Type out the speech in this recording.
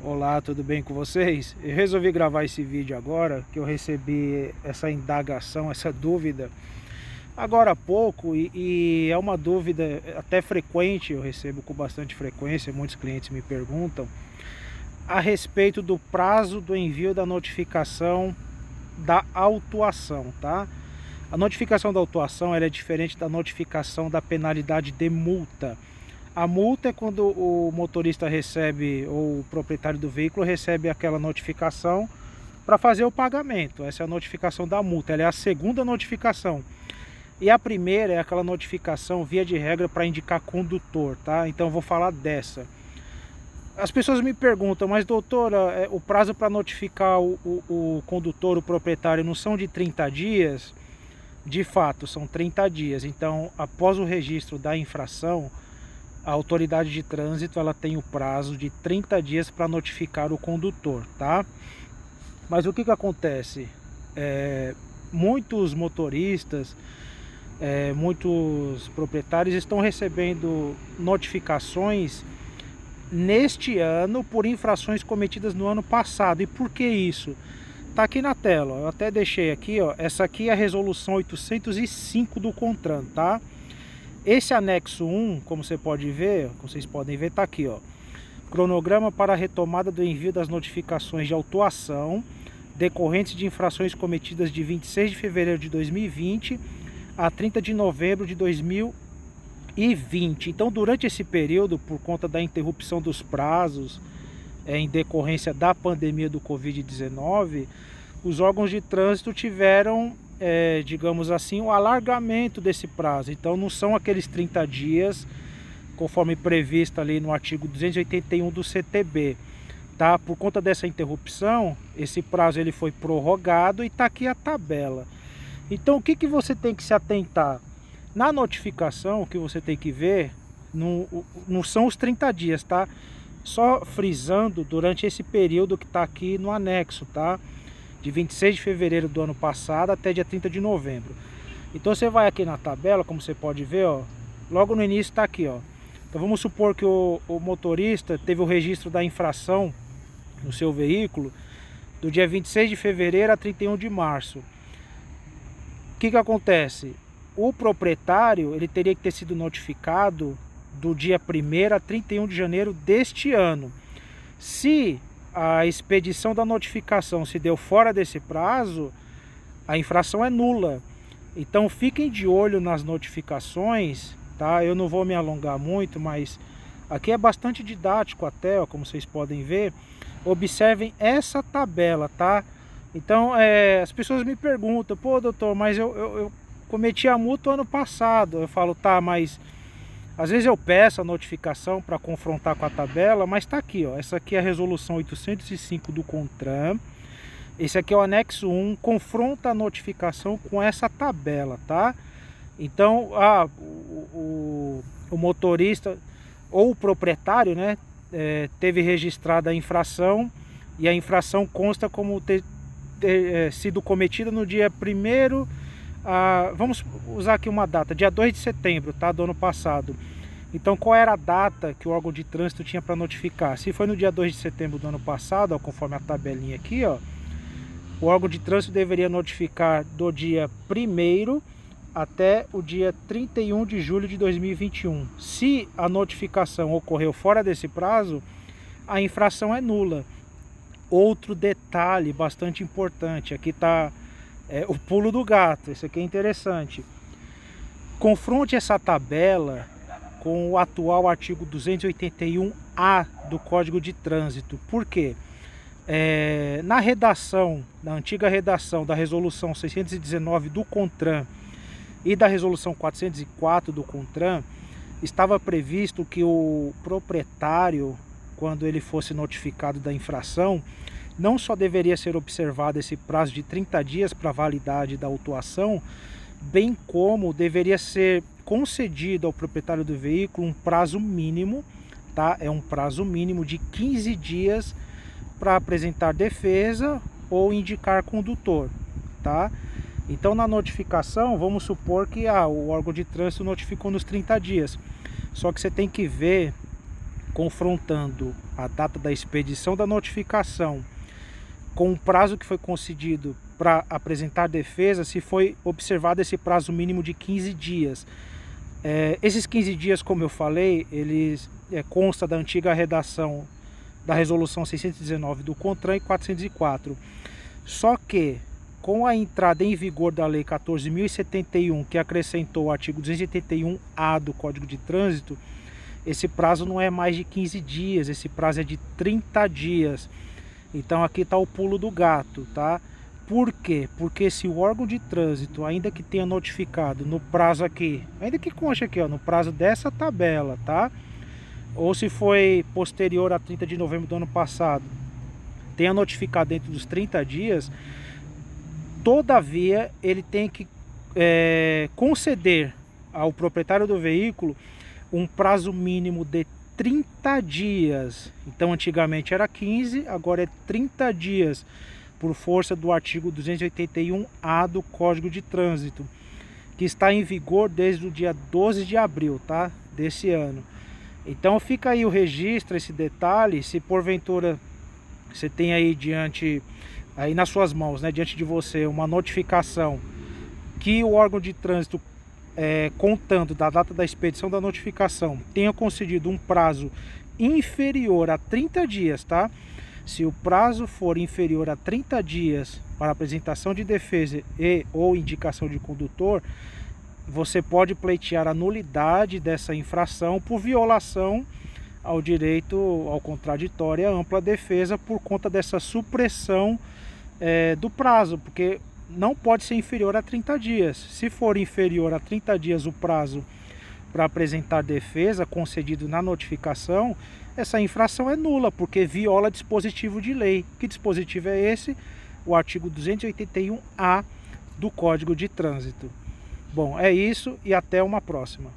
Olá, tudo bem com vocês? Eu resolvi gravar esse vídeo agora que eu recebi essa indagação, essa dúvida agora há pouco e é uma dúvida até frequente, eu recebo com bastante frequência, muitos clientes me perguntam a respeito do prazo do envio da notificação da autuação, tá? A notificação da autuação ela é diferente da notificação da penalidade de multa. A multa é quando o motorista recebe, ou o proprietário do veículo recebe aquela notificação para fazer o pagamento. Essa é a notificação da multa, ela é a segunda notificação. E a primeira é aquela notificação, via de regra, para indicar condutor, tá? Então eu vou falar dessa. As pessoas me perguntam, mas doutora, o prazo para notificar o condutor, o proprietário, não são de 30 dias? De fato, são 30 dias. Então, após o registro da infração, a autoridade de trânsito ela tem o prazo de 30 dias para notificar o condutor, tá? Mas o que acontece? Muitos motoristas, muitos proprietários estão recebendo notificações neste ano por infrações cometidas no ano passado. E por que isso? Tá aqui na tela, ó. Eu até deixei aqui, ó. Essa aqui é a resolução 805 do CONTRAN, tá? Esse anexo 1, como você pode ver, como vocês podem ver, tá aqui, ó. Cronograma para a retomada do envio das notificações de autuação decorrentes de infrações cometidas de 26 de fevereiro de 2020 a 30 de novembro de 2020. Então, durante esse período, por conta da interrupção dos prazos, em decorrência da pandemia do Covid-19, os órgãos de trânsito tiveram, digamos assim, o alargamento desse prazo. Então não são aqueles 30 dias, conforme previsto ali no artigo 281 do CTB. Tá? Por conta dessa interrupção, esse prazo ele foi prorrogado e está aqui a tabela. Então o que você tem que se atentar? Na notificação, o que você tem que ver não são os 30 dias, tá? Só frisando durante esse período que está aqui no anexo, tá? De 26 de fevereiro do ano passado até dia 30 de novembro. Então você vai aqui na tabela, como você pode ver, ó, logo no início está aqui, ó. Então vamos supor que o motorista teve o registro da infração no seu veículo do dia 26 de fevereiro a 31 de março. O que acontece? O proprietário ele teria que ter sido notificado do dia 1º a 31 de janeiro deste ano. Se a expedição da notificação se deu fora desse prazo, a infração é nula. Então fiquem de olho nas notificações, tá? Eu não vou me alongar muito, mas aqui é bastante didático até, ó, como vocês podem ver. Observem essa tabela, tá? Então as pessoas me perguntam, pô doutor, mas eu cometi a multa ano passado. Eu falo, tá, mas às vezes eu peço a notificação para confrontar com a tabela, mas está aqui, ó. Essa aqui é a resolução 805 do CONTRAN. Esse aqui é o anexo 1, confronta a notificação com essa tabela, tá? Então, o motorista ou o proprietário, né, teve registrada a infração e a infração consta como ter sido cometida no dia 1º. Vamos usar aqui uma data, dia 2 de setembro, tá, do ano passado. Então qual era a data que o órgão de trânsito tinha para notificar? Se foi no dia 2 de setembro do ano passado, ó, conforme a tabelinha aqui, ó, o órgão de trânsito deveria notificar do dia 1º até o dia 31 de julho de 2021. Se a notificação ocorreu fora desse prazo, a infração é nula. Outro detalhe bastante importante, aqui está o pulo do gato, isso aqui é interessante. Confronte essa tabela com o atual artigo 281A do Código de Trânsito. Por quê? Na antiga redação da resolução 619 do CONTRAN e da resolução 404 do CONTRAN, estava previsto que o proprietário, quando ele fosse notificado da infração, não só deveria ser observado esse prazo de 30 dias para a validade da autuação, bem como deveria ser concedido ao proprietário do veículo um prazo mínimo, tá? É um prazo mínimo de 15 dias para apresentar defesa ou indicar condutor, tá? Então na notificação, vamos supor que o órgão de trânsito notificou nos 30 dias. Só que você tem que ver confrontando a data da expedição da notificação com o prazo que foi concedido para apresentar defesa, se foi observado esse prazo mínimo de 15 dias. Esses 15 dias, como eu falei, eles consta da antiga redação da resolução 619 do CONTRAN e 404. Só que, com a entrada em vigor da lei 14.071, que acrescentou o artigo 281-A do Código de Trânsito, esse prazo não é mais de 15 dias, esse prazo é de 30 dias. Então aqui está o pulo do gato, tá? Por quê? Porque se o órgão de trânsito, ainda que tenha notificado no prazo aqui, ainda que conste aqui, ó, no prazo dessa tabela, tá? Ou se foi posterior a 30 de novembro do ano passado, tenha notificado dentro dos 30 dias, todavia ele tem que conceder ao proprietário do veículo um prazo mínimo de 30 dias. Então antigamente era 15, agora é 30 dias, por força do artigo 281-A do Código de Trânsito, que está em vigor desde o dia 12 de abril, tá? Desse ano. Então fica aí o registro, esse detalhe, se porventura você tem aí aí nas suas mãos, né, diante de você, uma notificação que o órgão de trânsito, contando da data da expedição da notificação, tenha concedido um prazo inferior a 30 dias, tá? Se o prazo for inferior a 30 dias para apresentação de defesa ou indicação de condutor, você pode pleitear a nulidade dessa infração por violação ao direito ao contraditório e à ampla defesa por conta dessa supressão do prazo, porque não pode ser inferior a 30 dias. Se for inferior a 30 dias o prazo para apresentar defesa concedido na notificação, essa infração é nula, porque viola dispositivo de lei. Que dispositivo é esse? O artigo 281-A do Código de Trânsito. Bom, é isso e até uma próxima.